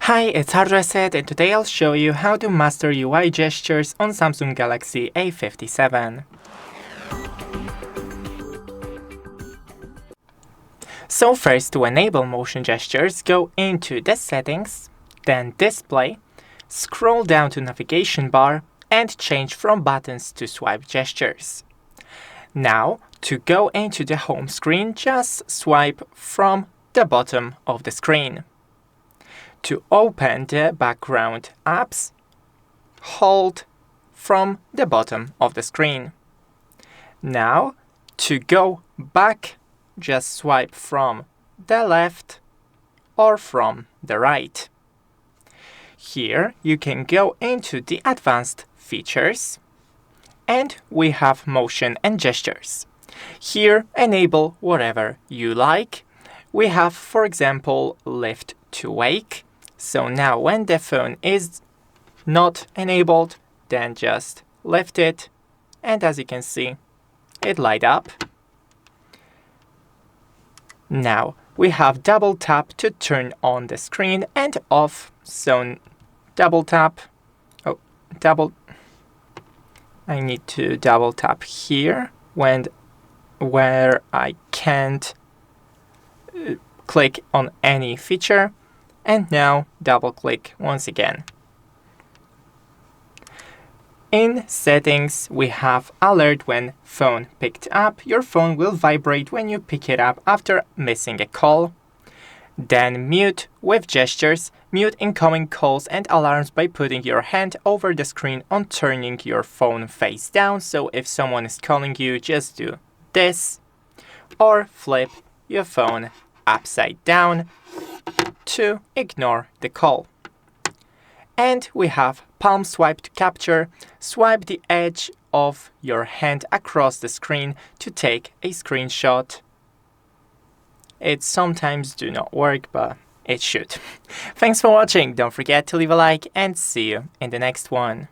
Hi, it's HardReset, and today I'll show you how to master UI gestures on Samsung Galaxy A57. So first, to enable motion gestures, go into the settings, then display, scroll down to navigation bar and change from buttons to swipe gestures. Now, to go into the home screen, just swipe from the bottom of the screen. To open the background apps, hold from the bottom of the screen. Now, to go back, just swipe from the left or from the right. Here you can go into the advanced features and we have motion and gestures. Here, enable whatever you like. We have, for example, lift to wake. So now when the phone is not enabled, then just lift it, and as you can see, it light up. Now we have double tap to turn on the screen and off. So double tap, I need to double tap here where I can't click on any feature. And now double click once again. In settings, we have alert when phone picked up. Your phone will vibrate when you pick it up after missing a call. Then mute with gestures. Mute incoming calls and alarms by putting your hand over the screen on turning your phone face down. So if someone is calling you, just do this. Or flip your phone upside down to ignore the call. And we have palm swipe to capture. Swipe the edge of your hand across the screen to take a screenshot. It sometimes do not work, but it should. Thanks for watching. Don't forget to leave a like and see you in the next one.